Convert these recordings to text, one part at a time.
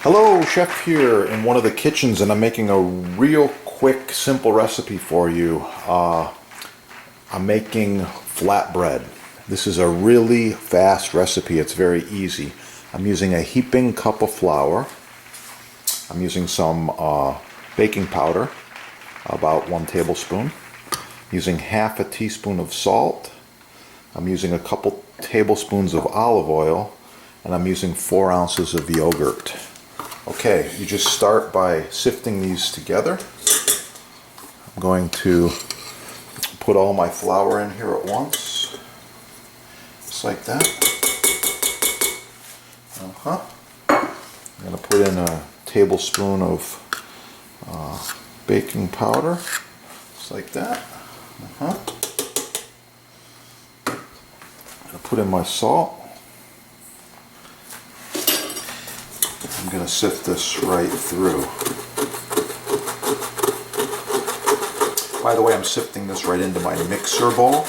Hello, Chef here in one of the kitchens, and I'm making a real quick, simple recipe for you. I'm making flatbread. This is a really fast recipe. It's very easy. I'm using a heaping cup of flour. I'm using some baking powder, about 1 tablespoon. I'm using half a teaspoon of salt. I'm using a couple tablespoons of olive oil, and I'm using 4 ounces of yogurt. Okay, you just start by sifting these together. I'm going to put all my flour in here at once, just like that. I'm going to put in a tablespoon of baking powder, just like that. I'm going to put in my salt. I'm going to sift this right through. By the way, I'm sifting this right into my mixer bowl.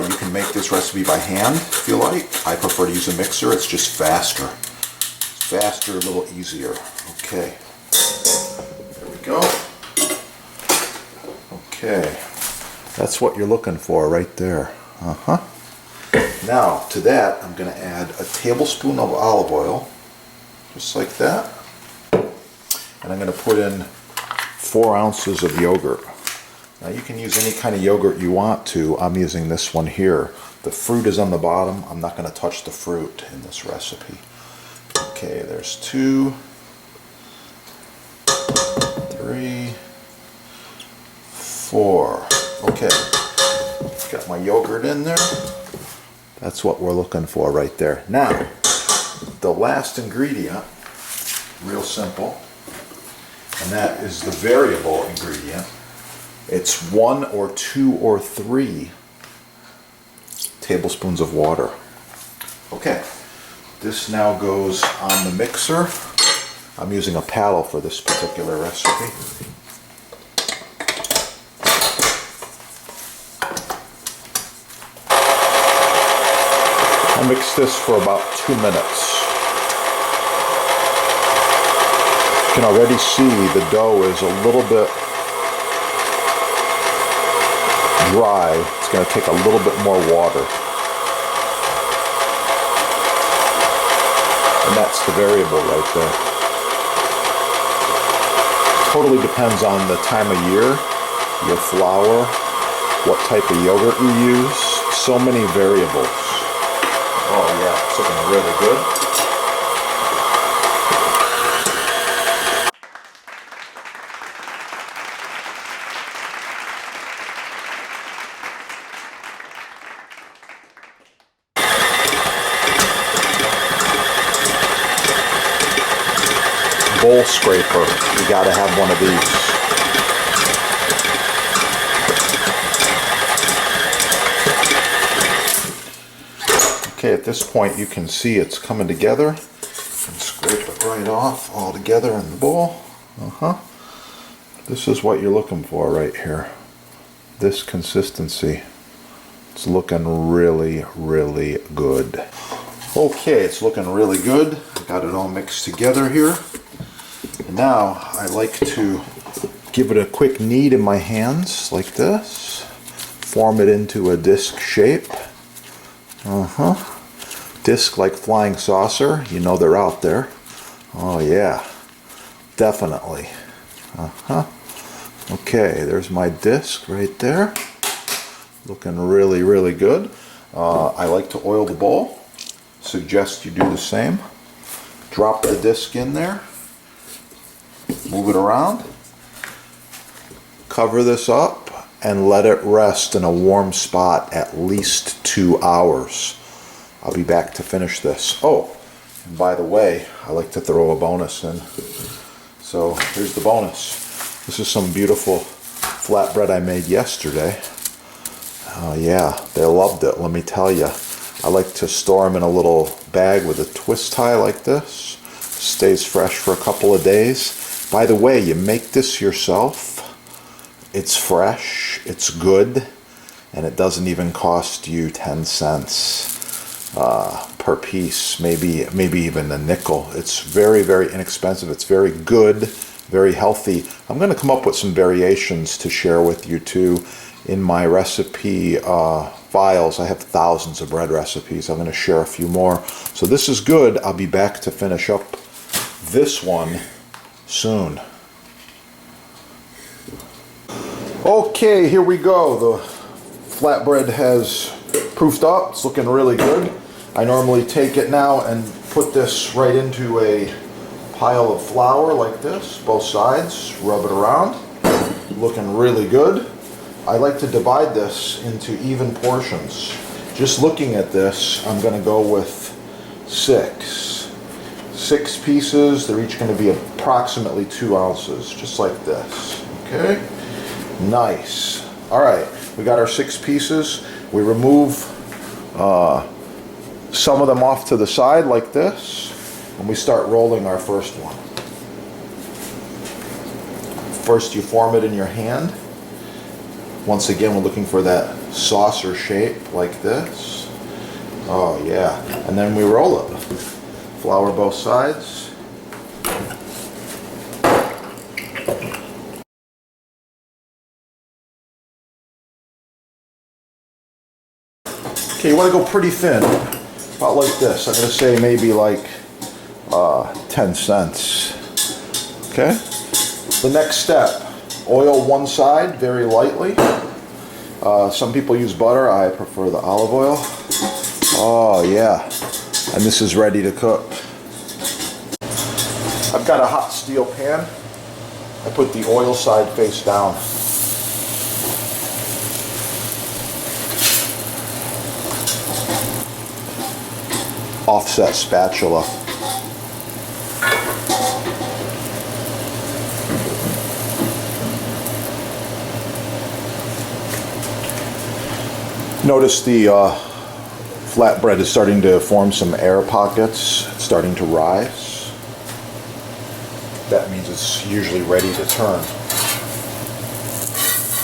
You can make this recipe by hand if you like. I prefer to use a mixer. It's just faster. It's faster, a little easier. Okay. There we go. Okay. That's what you're looking for right there. Now, to that, I'm going to add a tablespoon of olive oil. Just like that. And I'm going to put in 4 ounces of yogurt. Now you can use any kind of yogurt you want to. I'm using this one here. The fruit is on the bottom. I'm not going to touch the fruit in this recipe. Okay, there's 2, 3, 4. Okay, got my yogurt in there. That's what we're looking for right there. Now, the last ingredient, real simple, and that is the variable ingredient. It's 1 or 2 or 3 tablespoons of water. Okay, this now goes on the mixer. I'm using a paddle for this particular recipe. I'll mix this for about 2 minutes. You can already see the dough is a little bit dry. It's going to take a little bit more water. And that's the variable right there. Totally depends on the time of year, your flour, what type of yogurt you use. So many variables. Oh yeah, it's looking really good. Bowl scraper, you gotta have one of these. Okay, at this point you can see it's coming together. You can scrape it right off all together in the bowl. This is what you're looking for right here. This consistency. It's looking really, really good. Okay, it's looking really good. Got it all mixed together here. And now I like to give it a quick knead in my hands like this. Form it into a disc shape. Disc like flying saucer. You know they're out there. Oh yeah, definitely. Okay, there's my disc right there. Looking really, really good. I like to oil the bowl. Suggest you do the same. Drop the disc in there. Move it around. Cover this up and let it rest in a warm spot at least 2 hours. I'll be back to finish this. Oh, and by the way, I like to throw a bonus in. So here's the bonus. This is some beautiful flatbread I made yesterday. Oh yeah, they loved it, let me tell you. I like to store them in a little bag with a twist tie like this. Stays fresh for a couple of days. By the way, you make this yourself. It's fresh, it's good, and it doesn't even cost you 10 cents. per piece, maybe even a nickel. It's very, very inexpensive. It's very good, very healthy. I'm going to come up with some variations to share with you too. In my recipe files, I have thousands of bread recipes. I'm going to share a few more. So this is good. I'll be back to finish up this one soon. Okay, here we go. The flatbread has proofed up. It's looking really good. I normally take it now and put this right into a pile of flour like this, both sides, rub it around. Looking really good. I like to divide this into even portions. Just looking at this, I'm going to go with six pieces. They're each going to be approximately 2 ounces, just like this. Okay, nice. All right, we got our 6 pieces. We remove some of them off to the side like this, and we start rolling our first one. First, you form it in your hand. Once again, we're looking for that saucer shape like this. Oh yeah, and then we roll it. Flour both sides. Okay, you want to go pretty thin, about like this. I'm going to say maybe like 10 cents. Okay, the next step. Oil one side very lightly. Some people use butter. I prefer the olive oil. Oh yeah, and this is ready to cook. I've got a hot steel pan. I put the oil side face down. Offset spatula. Notice the flatbread is starting to form some air pockets. It's starting to rise. That means it's usually ready to turn.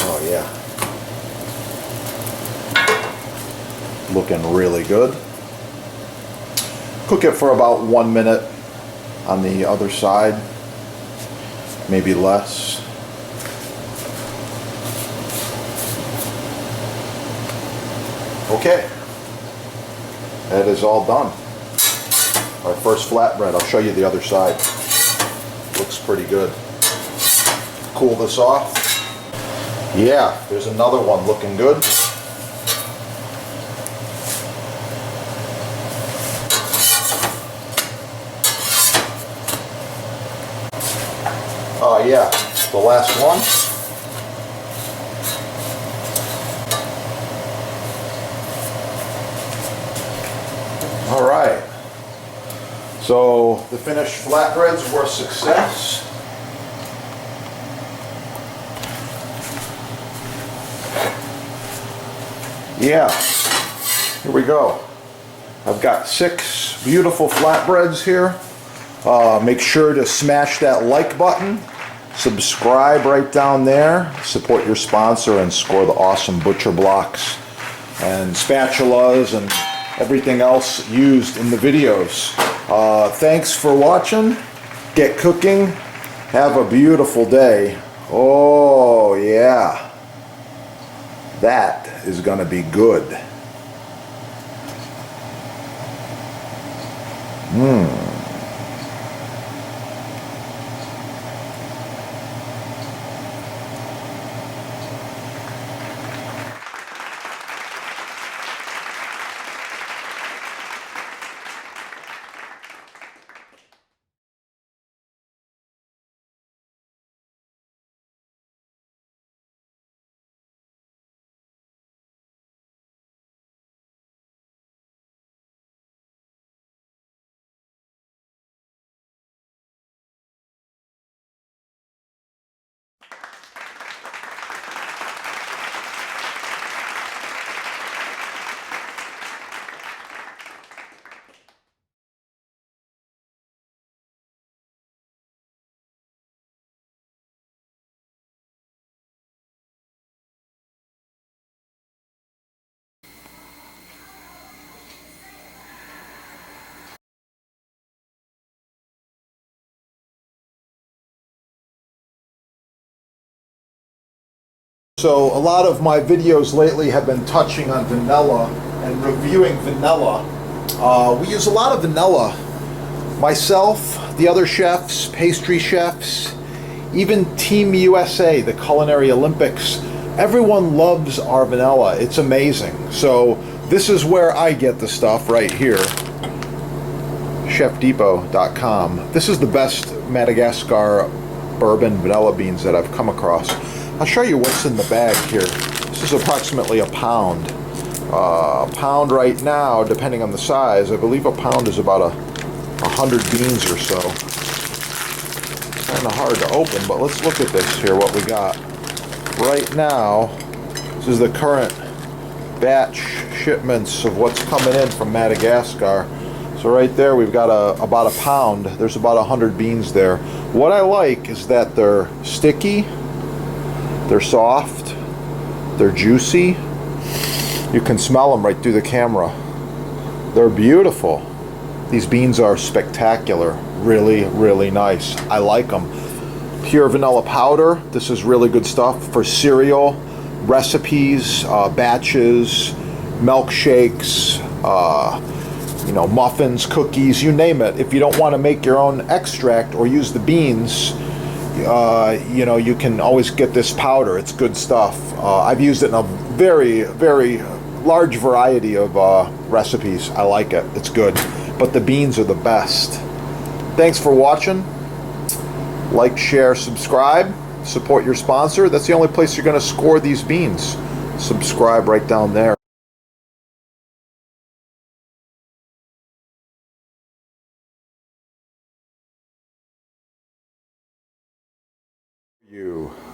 Oh yeah. Looking really good. Cook it for about 1 minute on the other side, maybe less. Okay, that is all done. Our first flatbread. I'll show you the other side. Looks pretty good. Cool this off. Yeah, there's another one looking good. Oh yeah, the last one. All right, so the finished flatbreads were a success. Yeah, here we go. I've got 6 beautiful flatbreads here. Make sure to smash that like button, subscribe right down there, support your sponsor, and score the awesome butcher blocks and spatulas and everything else used in the videos. Thanks for watching. Get cooking. Have a beautiful day. Oh yeah, that is gonna be good. So a lot of my videos lately have been touching on vanilla and reviewing vanilla. We use a lot of vanilla. Myself, the other chefs, pastry chefs, even Team USA, the Culinary Olympics, everyone loves our vanilla. It's amazing. So this is where I get the stuff right here. ChefDepot.com. This is the best Madagascar bourbon vanilla beans that I've come across. I'll show you what's in the bag here. This is approximately a pound. A pound right now, depending on the size, I believe a pound is about 100 beans or so. Kind of hard to open, but let's look at this here, what we got. Right now, this is the current batch shipments of what's coming in from Madagascar. So right there we've got about a pound. There's about 100 beans there. What I like is that they're sticky, they're soft, they're juicy. You can smell them right through the camera. They're beautiful. These beans are spectacular. Really, really nice. I like them. Pure vanilla powder. This is really good stuff for cereal, recipes, batches, milkshakes, muffins, cookies, you name it. If you don't want to make your own extract or use the beans, you can always get this powder. It's good stuff. I've used it in a very, very large variety of recipes. I like it. It's good. But the beans are the best. Thanks for watching. Like, share, subscribe. Support your sponsor. That's the only place you're going to score these beans. Subscribe right down there.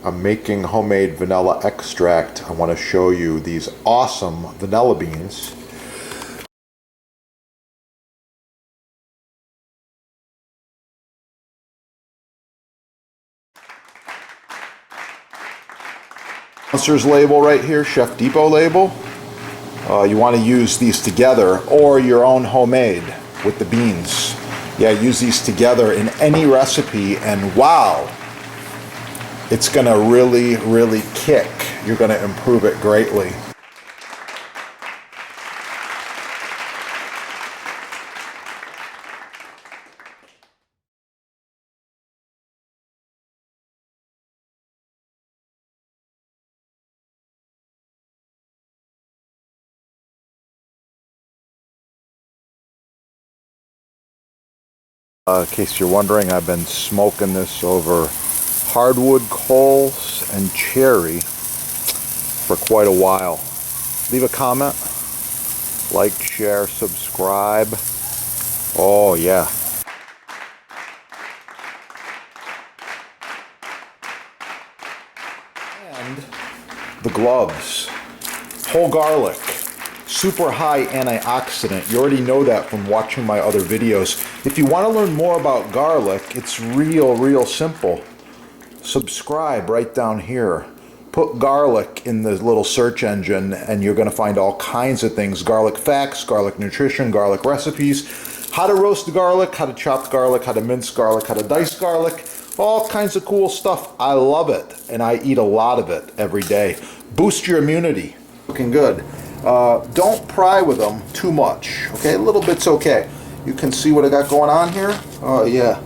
I'm making homemade vanilla extract. I want to show you these awesome vanilla beans. Sponsor's label right here, Chef Depot label. You want to use these together or your own homemade with the beans. Yeah, use these together in any recipe and wow! It's going to really, really kick. You're going to improve it greatly. In case you're wondering, I've been smoking this over hardwood coals and cherry for quite a while. Leave a comment, like, share, subscribe. Oh yeah. And the gloves. Whole garlic. Super high antioxidant. You already know that from watching my other videos. If you want to learn more about garlic, it's real simple. Subscribe right down here. Put garlic in the little search engine and you're going to find all kinds of things. Garlic facts, garlic nutrition, garlic recipes, how to roast garlic, how to chop garlic, how to mince garlic, how to dice garlic, all kinds of cool stuff. I love it and I eat a lot of it every day. Boost your immunity. Looking good. Don't pry with them too much. Okay, a little bit's okay. You can see what I got going on here. Oh yeah,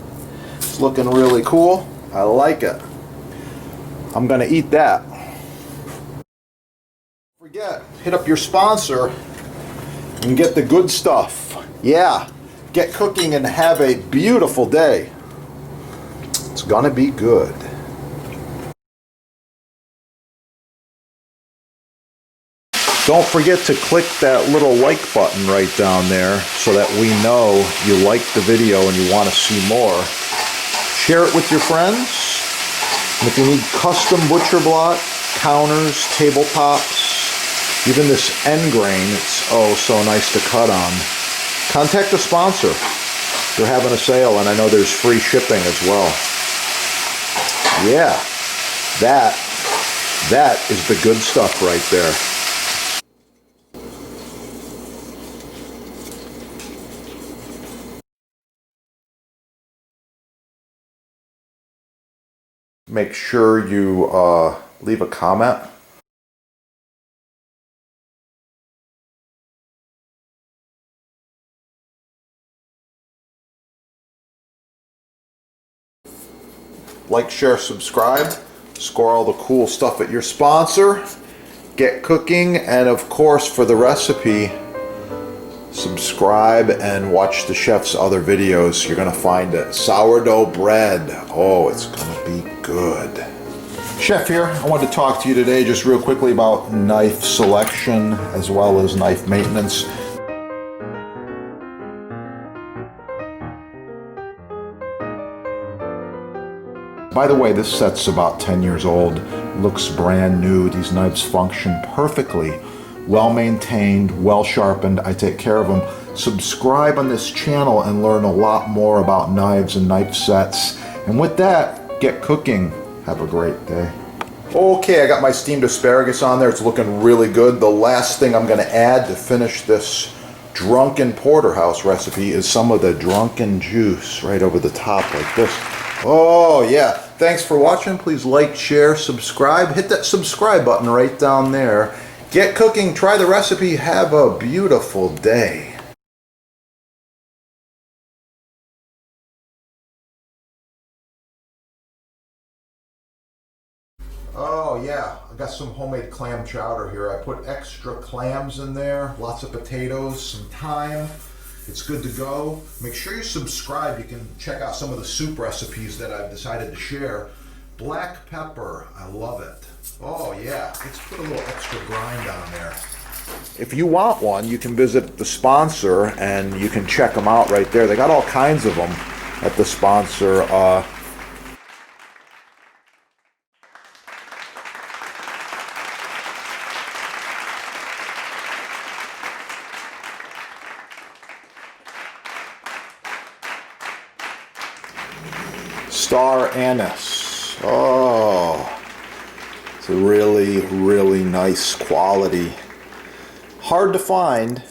it's looking really cool. I like it. I'm gonna eat that. Don't forget, hit up your sponsor and get the good stuff. Yeah, get cooking and have a beautiful day. It's gonna be good. Don't forget to click that little like button right down there so that we know you like the video and you want to see more. Share it with your friends. And if you need custom butcher block, counters, tabletops, even this end grain, it's oh so nice to cut on. Contact the sponsor. They're having a sale and I know there's free shipping as well. Yeah, that is the good stuff right there. Make sure you leave a comment like, share, subscribe, score all the cool stuff at your sponsor, get cooking, and of course for the recipe, subscribe and watch the chef's other videos. You're gonna find it. Sourdough bread. Oh, it's gonna be good. Chef here. I wanted to talk to you today just real quickly about knife selection as well as knife maintenance. By the way, this set's about 10 years old. Looks brand new. These knives function perfectly. Well maintained, well sharpened. I take care of them. Subscribe on this channel and learn a lot more about knives and knife sets. And with that, get cooking. Have a great day. Okay, I got my steamed asparagus on there. It's looking really good. The last thing I'm going to add to finish this drunken porterhouse recipe is some of the drunken juice right over the top like this. Oh yeah, thanks for watching. Please like, share, subscribe. Hit that subscribe button right down there. Get cooking, try the recipe, have a beautiful day. Oh yeah, I got some homemade clam chowder here. I put extra clams in there, lots of potatoes, some thyme. It's good to go. Make sure you subscribe. You can check out some of the soup recipes that I've decided to share. Black pepper, I love it. Oh yeah, let's put a little extra grind on there. If you want one, you can visit the sponsor and you can check them out right there. They got all kinds of them at the sponsor. Star anise. Oh, it's a really, really nice quality. Hard to find,